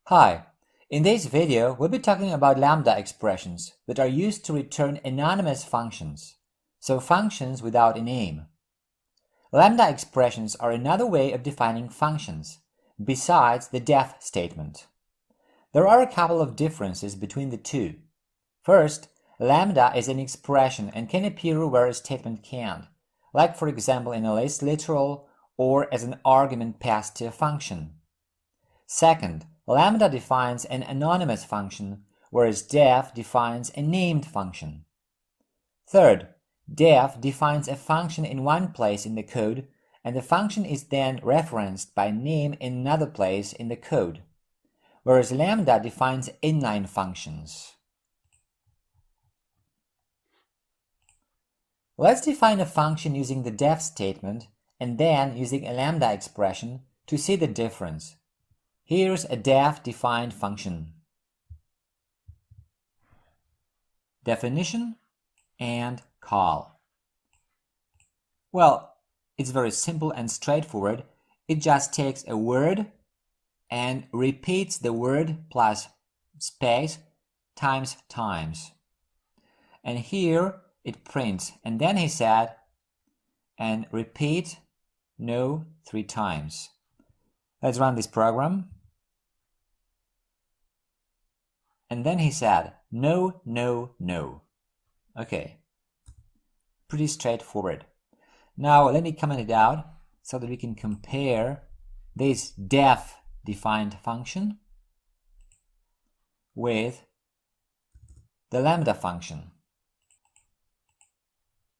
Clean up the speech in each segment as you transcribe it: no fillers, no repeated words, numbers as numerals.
Hi, in this video we'll be talking about lambda expressions that are used to return anonymous functions, so functions without a name. Lambda expressions are another way of defining functions, besides the def statement. There are a couple of differences between the two. First, lambda is an expression and can appear where a statement can't, like for example in a list literal or as an argument passed to a function. Second, lambda defines an anonymous function, whereas def defines a named function. Third, def defines a function in one place in the code, and the function is then referenced by name in another place in the code, whereas lambda defines inline functions. Let's define a function using the def statement and then using a lambda expression to see the difference. Here's a def-defined function. Definition and call. Well, it's very simple and straightforward. It just takes a word and repeats the word plus space times. And here it prints, and then he said, and repeat no 3 times. Let's run this program. And then he said, no, no, no. Okay, pretty straightforward. Now let me comment it out so that we can compare this def-defined function with the lambda function.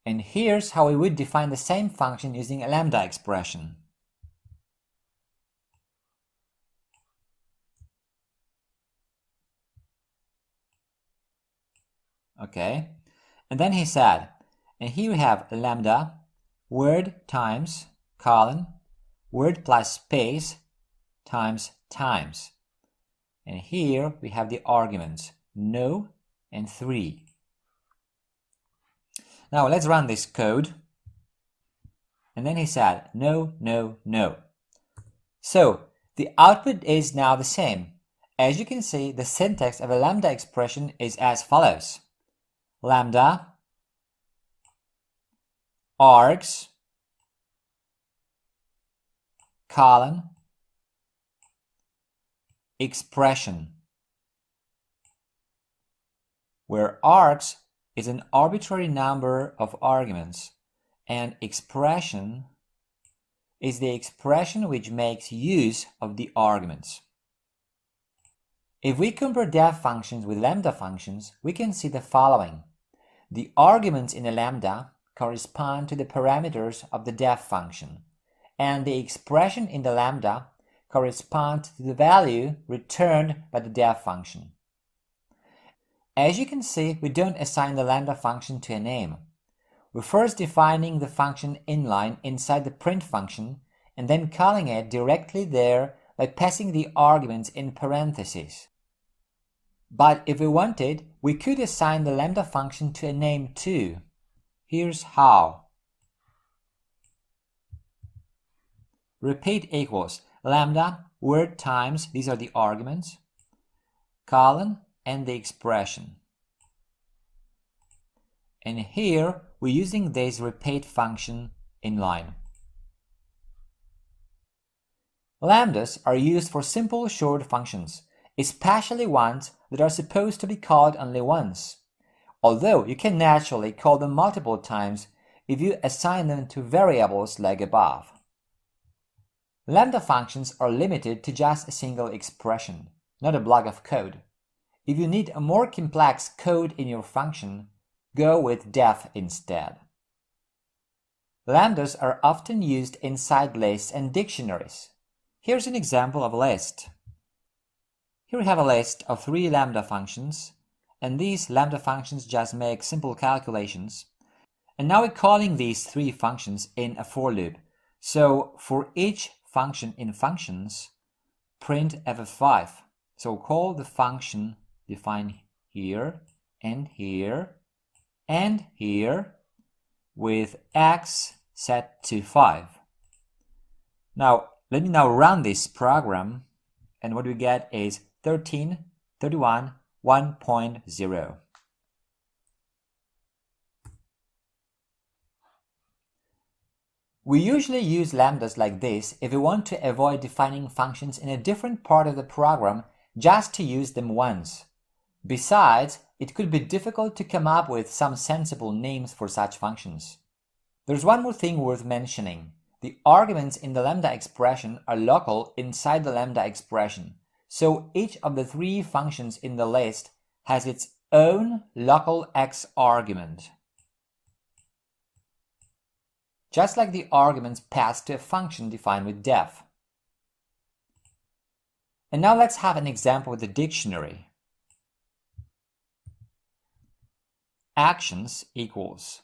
And here's how we would define the same function using a lambda expression. Okay, and then he said, and here we have lambda, word times, colon, word plus space times. And here we have the arguments, no and 3. Now let's run this code. And then he said, no, no, no. So the output is now the same. As you can see, the syntax of a lambda expression is as follows. Lambda, args, colon, expression, where args is an arbitrary number of arguments and expression is the expression which makes use of the arguments. If we compare def functions with lambda functions, we can see the following. The arguments in a lambda correspond to the parameters of the def function, and the expression in the lambda corresponds to the value returned by the def function. As you can see, we don't assign the lambda function to a name. We're first defining the function inline inside the print function and then calling it directly there by passing the arguments in parentheses. But if we wanted, we could assign the lambda function to a name too. Here's how. Repeat equals lambda, word times, these are the arguments, colon, and the expression. And here we're using this repeat function inline. Lambdas are used for simple short functions, especially ones that are supposed to be called only once, although you can naturally call them multiple times if you assign them to variables like above. Lambda functions are limited to just a single expression, not a block of code. If you need a more complex code in your function, go with def instead. Lambdas are often used inside lists and dictionaries. Here's an example of a list. Here we have a list of 3 lambda functions, and these lambda functions just make simple calculations. And now we're calling these 3 functions in a for loop. So for each function in functions, print f5. So call the function defined here and here and here with x set to 5. Now let me run this program, and what we get is 13, 31, 1.0. We usually use lambdas like this if we want to avoid defining functions in a different part of the program just to use them once. Besides, it could be difficult to come up with some sensible names for such functions. There's one more thing worth mentioning. The arguments in the lambda expression are local inside the lambda expression, so each of the three functions in the list has its own local x argument, just like the arguments passed to a function defined with def. And now let's have an example with the dictionary. Actions equals,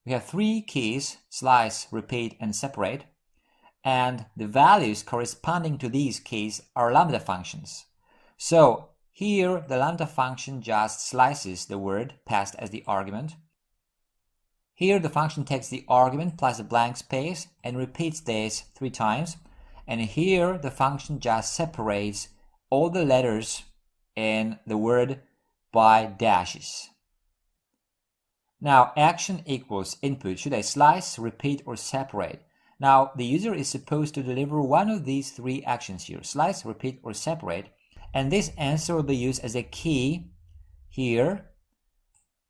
we have three keys, slice, repeat, and separate, and the values corresponding to these keys are lambda functions. So here the lambda function just slices the word passed as the argument. Here the function takes the argument plus a blank space and repeats this 3 times, and here the function just separates all the letters in the word by dashes. Now action equals input. Should I slice, repeat, or separate? Now the user is supposed to deliver one of these 3 actions here, slice, repeat, or separate, and this answer will be used as a key here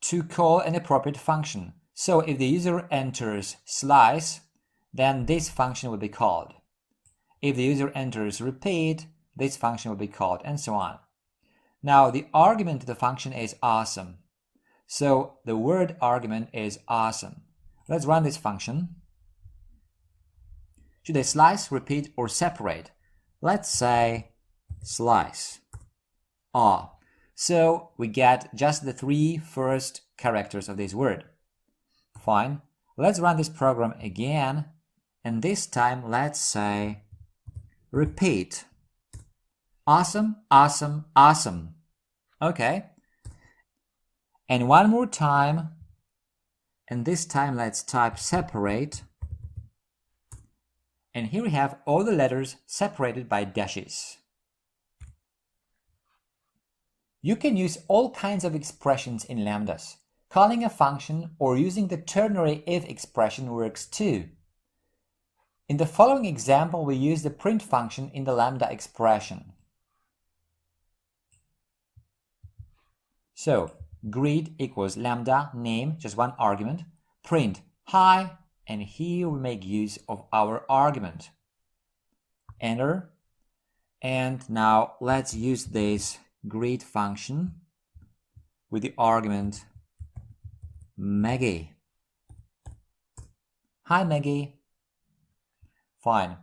to call an appropriate function. So if the user enters slice, then this function will be called. If the user enters repeat, this function will be called, and so on. Now the argument to the function is awesome. So the word argument is awesome. Let's run this function. Should I slice, repeat, or separate? Let's say slice. So we get just the 3 first characters of this word. Fine. Let's run this program again, and this time let's say repeat. Awesome, awesome, awesome. Okay. And one more time, and this time let's type separate. And here we have all the letters separated by dashes. You can use all kinds of expressions in lambdas. Calling a function or using the ternary if expression works too. In the following example, we use the print function in the lambda expression. So, greet equals lambda name, just one argument, print hi, and here we make use of our argument. Enter. And now let's use this greet function with the argument Maggie. Hi Maggie. Fine.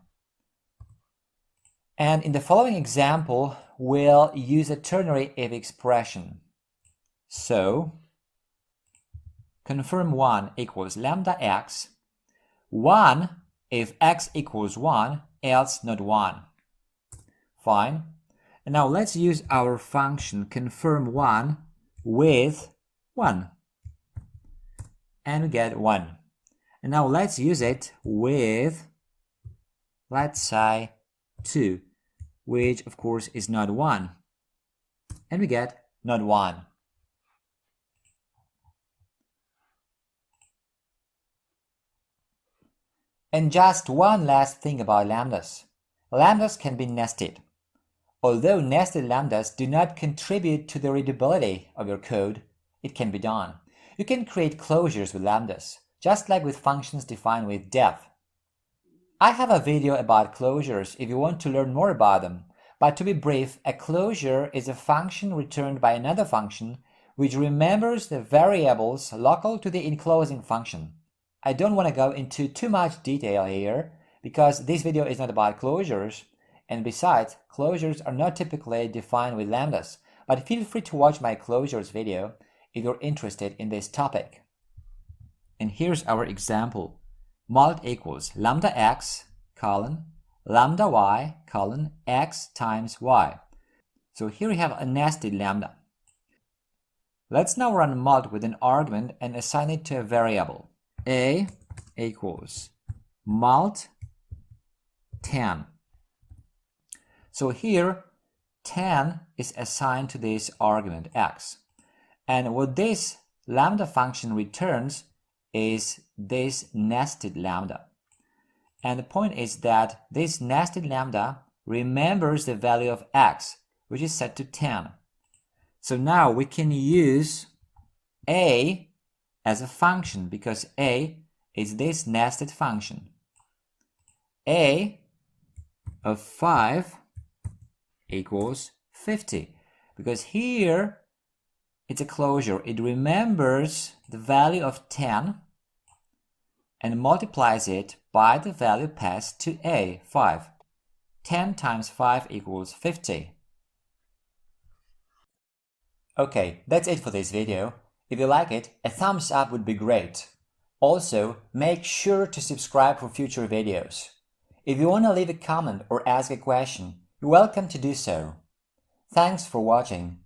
And in the following example, we'll use a ternary if expression. So, confirm 1 equals lambda x, 1 if x equals 1, else not 1. Fine. And now let's use our function confirm 1 with 1. And we get 1. And now let's use it with, let's say, 2, which of course is not 1. And we get not 1. And just one last thing about lambdas. Lambdas can be nested. Although nested lambdas do not contribute to the readability of your code, it can be done. You can create closures with lambdas, just like with functions defined with def. I have a video about closures if you want to learn more about them, but to be brief, a closure is a function returned by another function which remembers the variables local to the enclosing function. I don't want to go into too much detail here because this video is not about closures, and besides, closures are not typically defined with lambdas, but feel free to watch my closures video if you're interested in this topic. And here's our example. Mult equals lambda x, colon, lambda y, colon, x times y. So here we have a nested lambda. Let's now run mult with an argument and assign it to a variable. A equals mult 10. So here 10 is assigned to this argument x. And what this lambda function returns is this nested lambda. And the point is that this nested lambda remembers the value of x, which is set to 10. So now we can use a as a function because a is this nested function. A of 5 equals 50 because here it's a closure. It remembers the value of 10 and multiplies it by the value passed to a, 5. 10 times 5 equals 50. Okay, that's it for this video. If you like it, a thumbs up would be great. Also, make sure to subscribe for future videos. If you want to leave a comment or ask a question, you're welcome to do so. Thanks for watching.